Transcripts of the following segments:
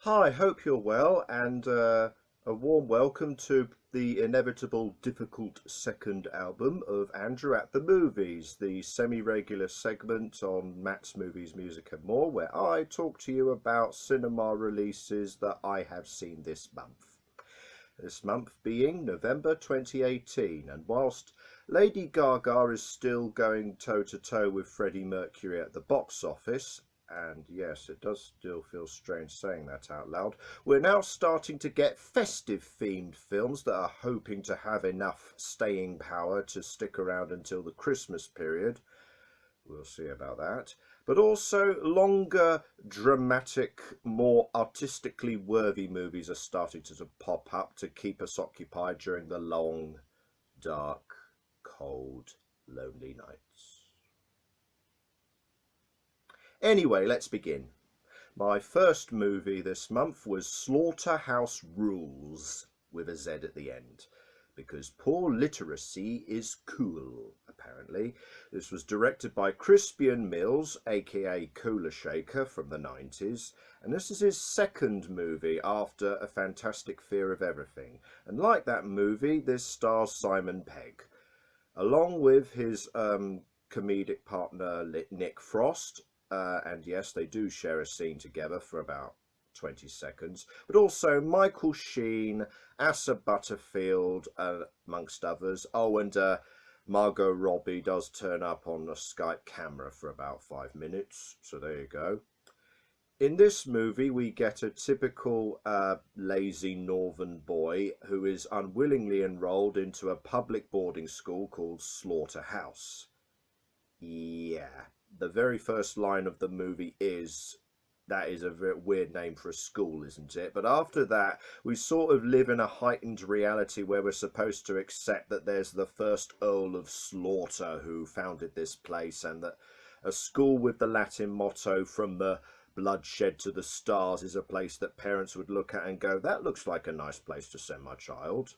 Hi, hope you're well, and a warm welcome to the inevitable difficult second album of Andrew at the Movies, the semi-regular segment on Matt's Movies, Music and More, where I talk to you about cinema releases that I have seen this month. This month being November 2018, and whilst Lady Gaga is still going toe-to-toe with Freddie Mercury at the box office, and yes, it does still feel strange saying that out loud, we're now starting to get festive-themed films that are hoping to have enough staying power to stick around until the Christmas period. We'll see about that. But also longer, dramatic, more artistically worthy movies are starting to pop up to keep us occupied during the long, dark, cold, lonely nights. Anyway, let's begin. My first movie this month was Slaughterhouse Rules, with a Z at the end, because poor literacy is cool, apparently. This was directed by Crispian Mills, aka Kula Shaker, from the 90s, and this is his second movie after A Fantastic Fear of Everything. And like that movie, this stars Simon Pegg, along with his comedic partner Nick Frost. And yes, they do share a scene together for about 20 seconds, but also Michael Sheen, Asa Butterfield, amongst others. Oh, and Margot Robbie does turn up on a Skype camera for about 5 minutes, so there you go. In this movie, we get a typical lazy northern boy who is unwillingly enrolled into a public boarding school called Slaughterhouse. Yeah. The very first line of the movie is, that is a very weird name for a school, isn't it? But after that, we sort of live in a heightened reality where we're supposed to accept that there's the first Earl of Slaughter who founded this place, and that a school with the Latin motto, from the bloodshed to the stars, is a place that parents would look at and go, that looks like a nice place to send my child.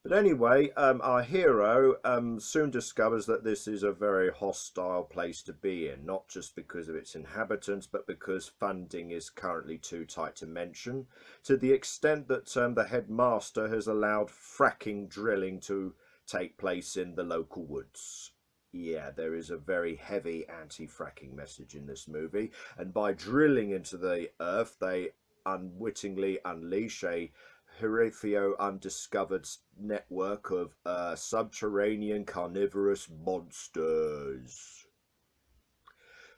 But anyway, our hero soon discovers that this is a very hostile place to be in, not just because of its inhabitants, but because funding is currently too tight to mention, to the extent that the headmaster has allowed fracking drilling to take place in the local woods. Yeah, there is a very heavy anti-fracking message in this movie, and by drilling into the earth, they unwittingly unleash a Horatio undiscovered network of subterranean carnivorous monsters.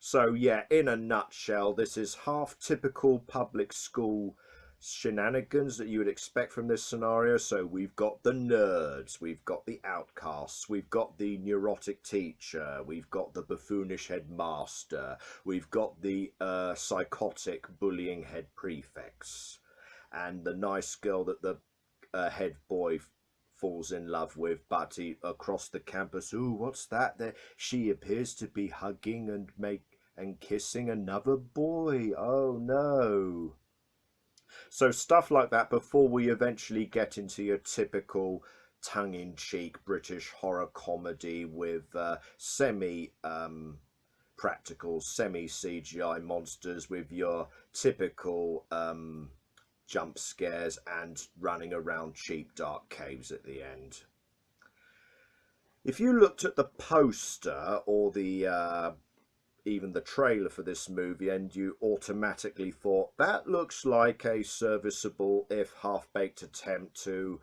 So yeah, in a nutshell, this is half typical public school shenanigans that you would expect from this scenario. So we've got the nerds, we've got the outcasts, we've got the neurotic teacher, we've got the buffoonish headmaster, we've got the psychotic bullying head prefects, and the nice girl that the head boy falls in love with, but across the campus, ooh, what's that there? She appears to be hugging and kissing another boy. Oh no. So stuff like that before we eventually get into your typical tongue-in-cheek British horror comedy with semi-practical, semi-CGI monsters with your typical jump scares and running around cheap dark caves at the end. If you looked at the poster or the even the trailer for this movie and you automatically thought that looks like a serviceable if half-baked attempt to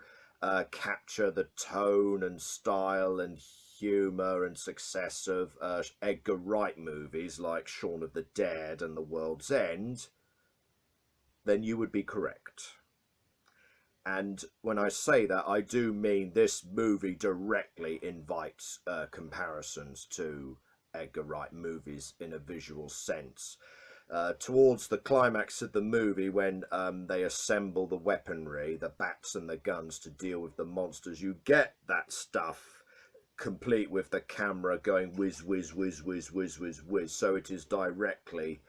capture the tone and style and humour and success of Edgar Wright movies like Shaun of the Dead and The World's End, then you would be correct. And when I say that, I do mean this movie directly invites comparisons to Edgar Wright movies in a visual sense. Towards the climax of the movie, when they assemble the weaponry, the bats and the guns to deal with the monsters, you get that stuff complete with the camera going whiz, whiz, whiz, whiz, whiz, whiz, whiz. So it is directly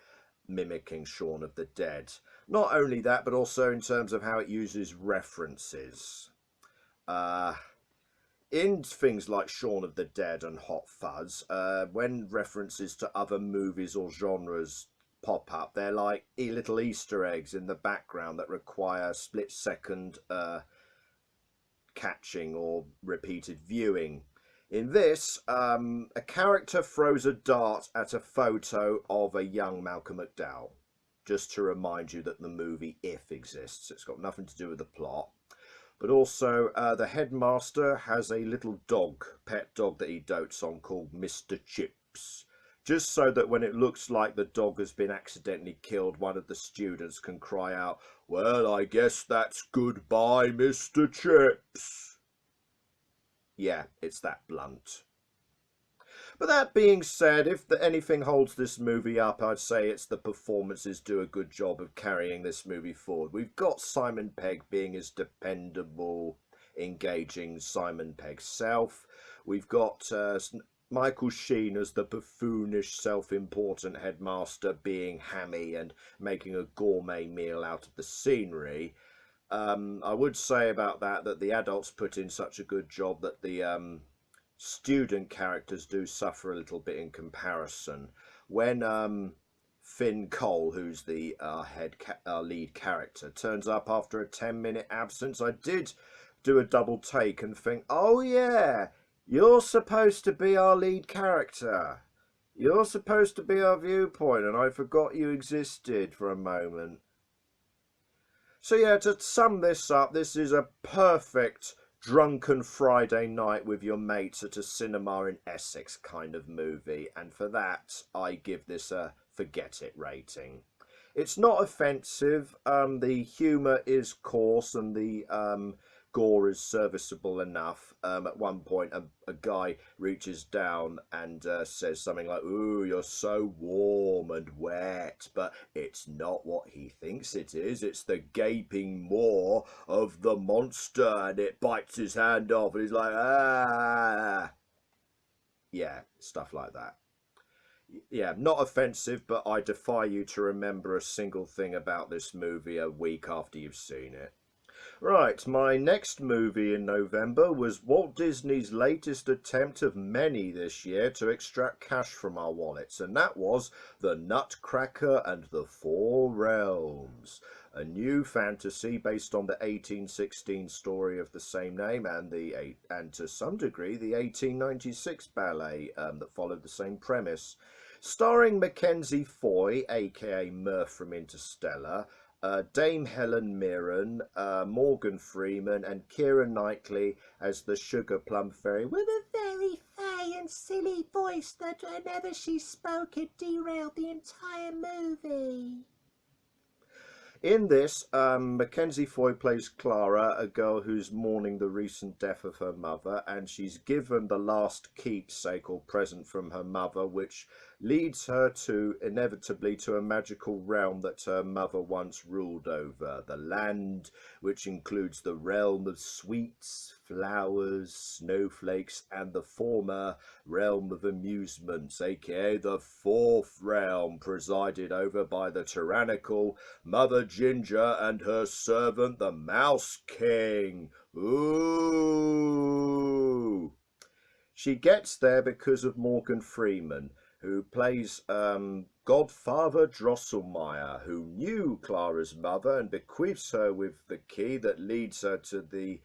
mimicking Shaun of the Dead. Not only that, but also in terms of how it uses references. In things like Shaun of the Dead and Hot Fuzz, when references to other movies or genres pop up. They're like little Easter eggs in the background that require split-second catching or repeated viewing. In this, a character throws a dart at a photo of a young Malcolm McDowell, just to remind you that the movie If exists. It's got nothing to do with the plot. But also, the headmaster has a little dog, pet dog that he dotes on called Mr. Chips. Just so that when it looks like the dog has been accidentally killed, one of the students can cry out, "Well, I guess that's goodbye, Mr. Chips." Yeah, it's that blunt. But that being said, if anything holds this movie up, I'd say it's the performances do a good job of carrying this movie forward. We've got Simon Pegg being his dependable, engaging Simon Pegg self. We've got Michael Sheen as the buffoonish, self-important headmaster being hammy and making a gourmet meal out of the scenery. I would say about that the adults put in such a good job that the student characters do suffer a little bit in comparison. When Finn Cole, who's the lead character, turns up after a 10-minute absence, I did do a double take and think, oh yeah, you're supposed to be our lead character. You're supposed to be our viewpoint, and I forgot you existed for a moment. So yeah, to sum this up, this is a perfect drunken Friday night with your mates at a cinema in Essex kind of movie, and for that I give this a forget it rating. It's not offensive, the humour is coarse and the gore is serviceable enough. At one point a guy reaches down and says something like, "Ooh, you're so warm and wet," but it's not what he thinks it is. It's the gaping maw of the monster, and it bites his hand off and he's like, "Ah." Yeah, stuff like that. Yeah, not offensive, but I defy you to remember a single thing about this movie a week after you've seen it. Right, my next movie in November was Walt Disney's latest attempt of many this year to extract cash from our wallets, and that was The Nutcracker and the Four Realms, a new fantasy based on the 1816 story of the same name and to some degree the 1896 ballet that followed the same premise. Starring Mackenzie Foy, aka Murph from Interstellar, Dame Helen Mirren, Morgan Freeman and Keira Knightley as the Sugar Plum Fairy, with a very fey and silly voice that whenever she spoke it derailed the entire movie. In this, Mackenzie Foy plays Clara, a girl who's mourning the recent death of her mother, and she's given the last keepsake or present from her mother, which leads her inevitably to a magical realm that her mother once ruled over. The land, which includes the realm of sweets, flowers, snowflakes, and the former realm of amusements, aka the fourth realm, presided over by the tyrannical Mother Ginger and her servant the Mouse King. Ooh! She gets there because of Morgan Freeman, who plays Godfather Drosselmeyer, who knew Clara's mother and bequeaths her with the key that leads her to the...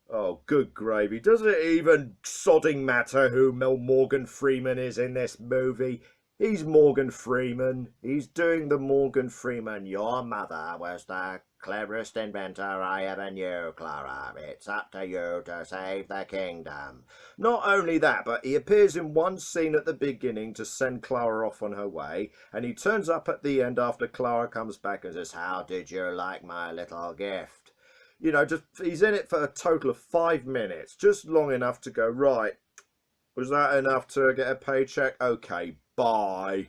Oh, good gravy. Does it even sodding matter who Morgan Freeman is in this movie? He's Morgan Freeman. He's doing the Morgan Freeman. Your mother was the cleverest inventor I ever knew, Clara. It's up to you to save the kingdom. Not only that, but he appears in one scene at the beginning to send Clara off on her way, and he turns up at the end after Clara comes back and says, "How did you like my little gift?" You know, just he's in it for a total of 5 minutes, just long enough to go, right, was that enough to get a paycheck? Okay, bye.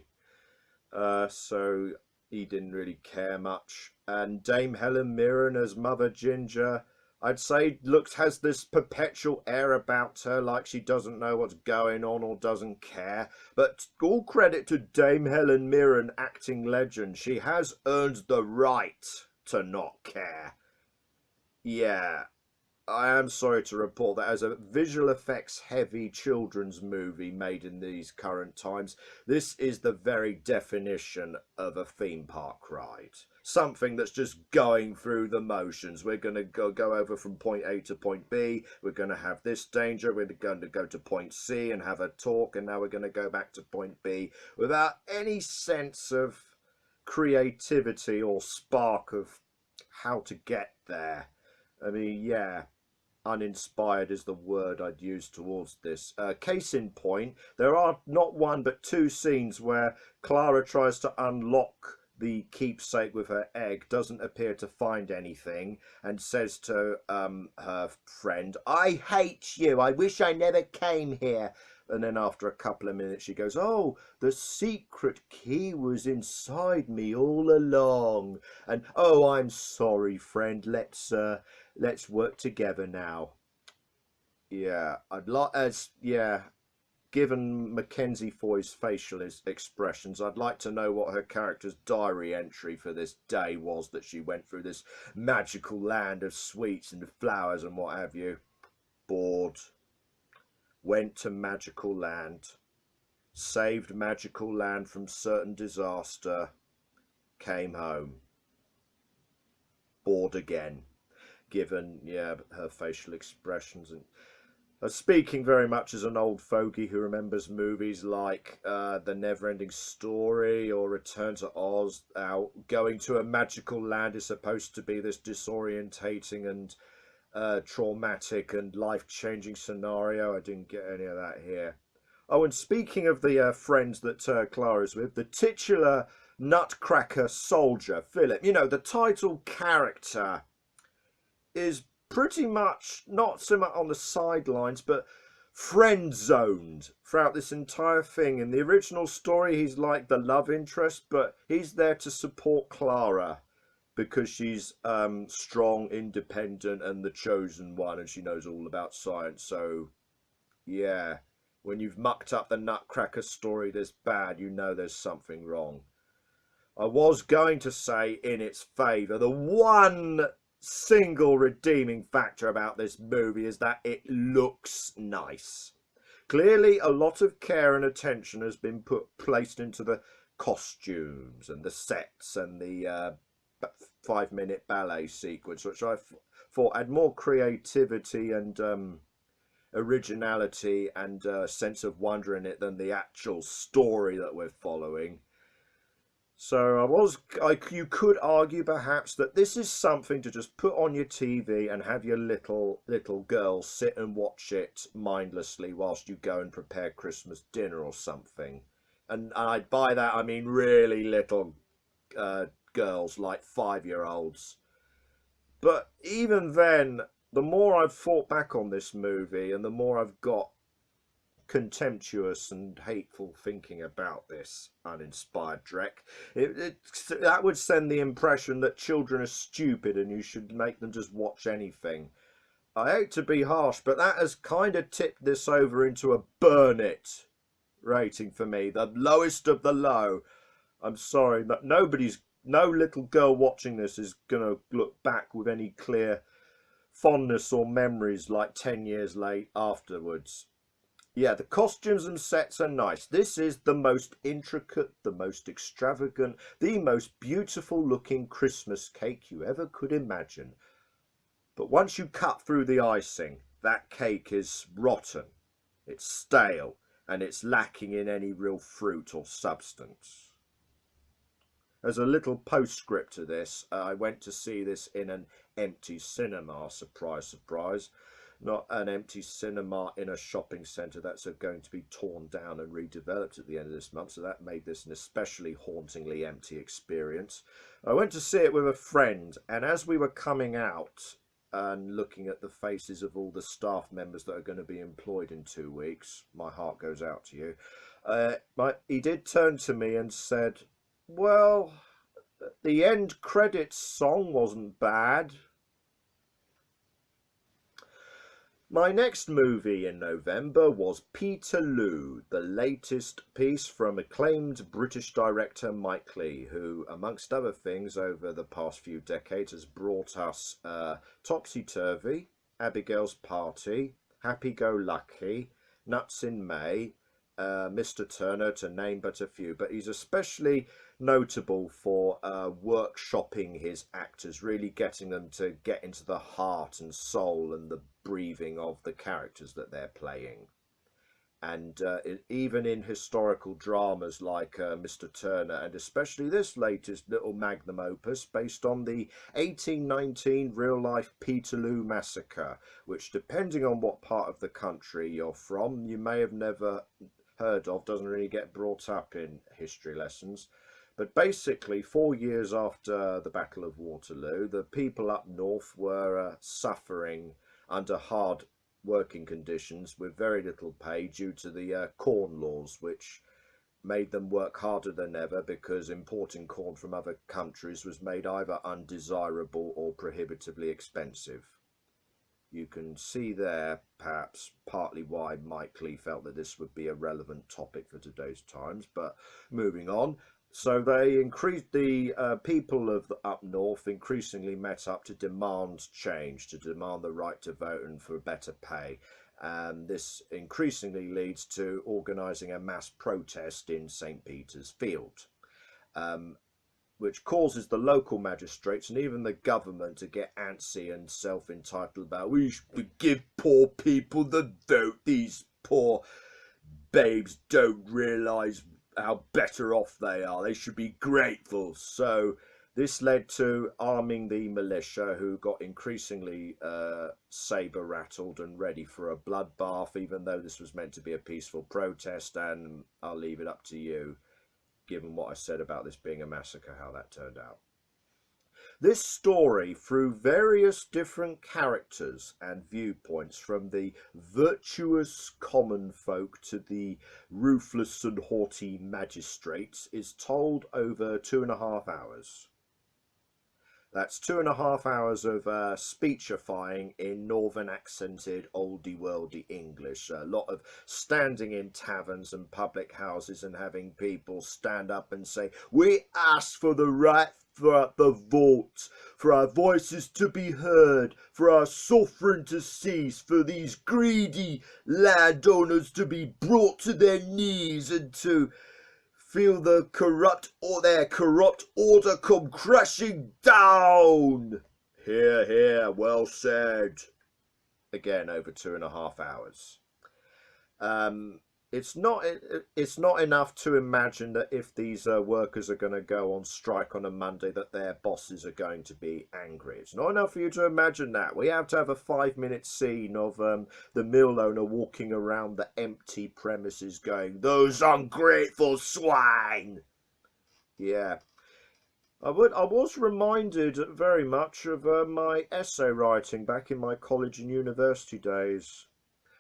So he didn't really care much. And Dame Helen Mirren as Mother Ginger, I'd say has this perpetual air about her, like she doesn't know what's going on or doesn't care. But all credit to Dame Helen Mirren, acting legend. She has earned the right to not care. Yeah, I am sorry to report that as a visual effects heavy children's movie made in these current times, this is the very definition of a theme park ride. Something that's just going through the motions. We're going to go over from point A to point B. We're going to have this danger. We're going to go to point C and have a talk. And now we're going to go back to point B without any sense of creativity or spark of how to get there. I mean, yeah. Uninspired is the word I'd use towards this. Case in point, there are not one but two scenes where Clara tries to unlock the keepsake with her egg, doesn't appear to find anything, and says to her friend, "I hate you, I wish I never came here." And then after a couple of minutes she goes, "Oh, the secret key was inside me all along. And oh, I'm sorry, friend, let's work together now." Yeah, I'd like, given Mackenzie Foy's facial expressions, I'd like to know what her character's diary entry for this day was that she went through this magical land of sweets and flowers and what have you. Bored. Went to magical land. Saved magical land from certain disaster. Came home. Bored again. Given, her facial expressions. And speaking very much as an old fogey who remembers movies like The Never-Ending Story or Return to Oz, going to a magical land is supposed to be this disorientating and traumatic and life-changing scenario. I didn't get any of that here. Oh, and speaking of the friends that Clara's with, the titular Nutcracker soldier, Philip, the title character, is pretty much not so much on the sidelines but friend zoned throughout this entire thing. In the original story he's like the love interest, but he's there to support Clara because she's strong, independent and the chosen one, and she knows all about science. So yeah, when you've mucked up the Nutcracker story this bad, there's something wrong. I was going to say in its favour, the one single redeeming factor about this movie is that it looks nice. Clearly a lot of care and attention has been placed into the costumes and the sets and the 5-minute ballet sequence, which I thought had more creativity and originality and sense of wonder in it than the actual story that we're following. So you could argue perhaps that this is something to just put on your TV and have your little girl sit and watch it mindlessly whilst you go and prepare Christmas dinner or something. And by that I mean really little girls, like 5-year-olds. But even then, the more I've thought back on this movie and the more I've got contemptuous and hateful thinking about this uninspired dreck, that would send the impression that children are stupid and you should make them just watch anything. I hate to be harsh, but that has kind of tipped this over into a burn it rating for me, the lowest of the low. I'm sorry, but no little girl watching this is gonna look back with any clear fondness or memories like 10 years late afterwards. Yeah, the costumes and sets are nice. This is the most intricate, the most extravagant, the most beautiful looking Christmas cake you ever could imagine. But once you cut through the icing, that cake is rotten, it's stale, and it's lacking in any real fruit or substance. As a little postscript to this, I went to see this in an empty cinema, surprise, surprise. Not an empty cinema in a shopping centre that's going to be torn down and redeveloped at the end of this month, so that made this an especially hauntingly empty experience. I went to see it with a friend, and as we were coming out and looking at the faces of all the staff members that are going to be employed in 2 weeks, my heart goes out to you, he did turn to me and said, "Well, the end credits song wasn't bad." My next movie in November was Peterloo, the latest piece from acclaimed British director Mike Leigh, who, amongst other things, over the past few decades has brought us Topsy-Turvy, Abigail's Party, Happy Go Lucky, Nuts in May, Mr. Turner, to name but a few. But he's especially notable for workshopping his actors, really getting them to get into the heart and soul and the breathing of the characters that they're playing. And even in historical dramas like Mr. Turner, and especially this latest little magnum opus based on the 1819 real-life Peterloo massacre, which, depending on what part of the country you're from, you may have never heard of, doesn't really get brought up in history lessons. But basically, 4 years after the Battle of Waterloo, the people up north were suffering under hard working conditions with very little pay due to the corn laws, which made them work harder than ever because importing corn from other countries was made either undesirable or prohibitively expensive. You can see there perhaps partly why Mike Leigh felt that this would be a relevant topic for today's times. But moving on, so they increased, the people of up north increasingly met up to demand change, to demand the right to vote and for better pay. And this increasingly leads to organising a mass protest in St. Peter's Field, which causes the local magistrates and even the government to get antsy and self-entitled about, we should give poor people the vote. These poor babes don't realise how better off they are. They should be grateful. So this led to arming the militia, who got increasingly saber-rattled and ready for a bloodbath, even though this was meant to be a peaceful protest. And I'll leave it up to you, given what I said about this being a massacre, how that turned out. This story, through various different characters and viewpoints, from the virtuous common folk to the ruthless and haughty magistrates, is told over 2.5 hours. That's 2.5 hours of speechifying in northern accented oldie worldy English. A lot of standing in taverns and public houses and having people stand up and say, we ask for the right for the vote, for our voices to be heard, for our suffering to cease, for these greedy landowners to be brought to their knees and to feel their corrupt order come crashing down. Hear, hear, well said. Again, over 2.5 hours. It's not enough to imagine that if these workers are going to go on strike on a Monday, that their bosses are going to be angry. It's not enough for you to imagine that. We have to have a 5-minute scene of the mill owner walking around the empty premises going, those ungrateful swine. Yeah. I was reminded very much of my essay writing back in my college and university days,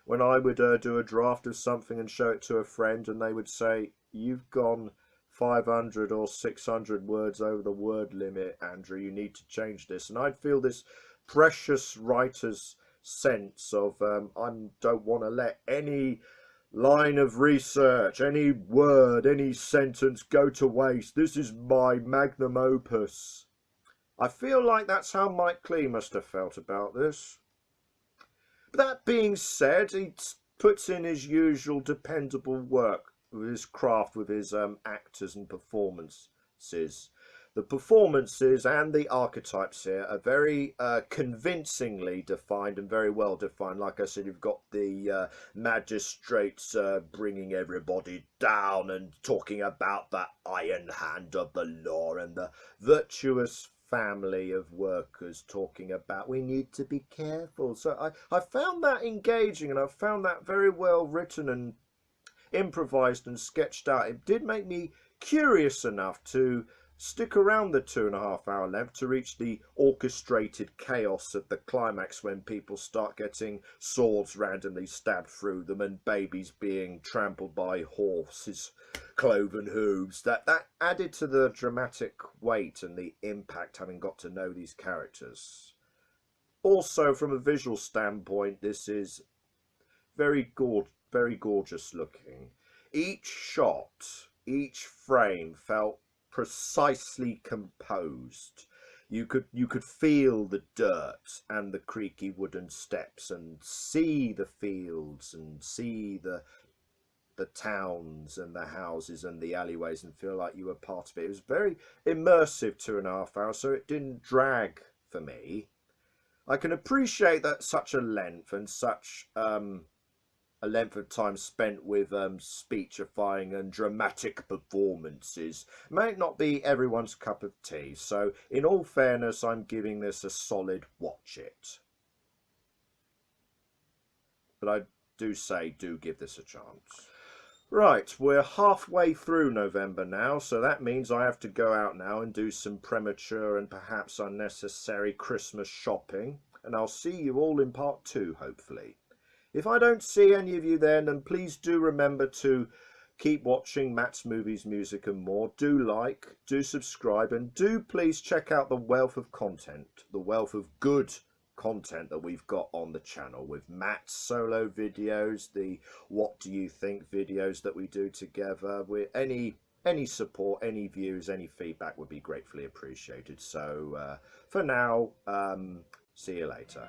when I would do a draft of something and show it to a friend, and they would say, you've gone 500 or 600 words over the word limit, Andrew, you need to change this. And I'd feel this precious writer's sense of, I don't want to let any line of research, any word, any sentence go to waste. This is my magnum opus. I feel like that's how Mike Leigh must have felt about this. That being said, he puts in his usual dependable work with his craft, with his actors and performances. The performances and the archetypes here are very convincingly defined and very well defined. Like I said, you've got the magistrates bringing everybody down and talking about the iron hand of the law, and the virtuous family of workers talking about we need to be careful. So I found that engaging, and I found that very well written and improvised and sketched out. It did make me curious enough to stick around the 2.5 hour length to reach the orchestrated chaos of the climax, when people start getting swords randomly stabbed through them and babies being trampled by horses' cloven hooves. That added to the dramatic weight and the impact, having got to know these characters. Also, from a visual standpoint, this is very gorgeous looking. Each shot, each frame felt precisely composed. You could feel the dirt and the creaky wooden steps and see the fields and see the towns and the houses and the alleyways and feel like you were part of it. It was very immersive 2.5 hours, so it didn't drag for me. I can appreciate that such a length and such a length of time spent with speechifying and dramatic performances might not be everyone's cup of tea. So in all fairness, I'm giving this a solid watch it. But I do say, do give this a chance. Right, we're halfway through November now, so that means I have to go out now and do some premature and perhaps unnecessary Christmas shopping. And I'll see you all in part 2, hopefully. If I don't see any of you then please do remember to keep watching Matt's Movies, Music and More. Do like, do subscribe, and do please check out the wealth of content, the wealth of good content that we've got on the channel, with Matt's solo videos, the What Do You Think videos that we do together. With any support, any views, any feedback would be gratefully appreciated. So for now, see you later.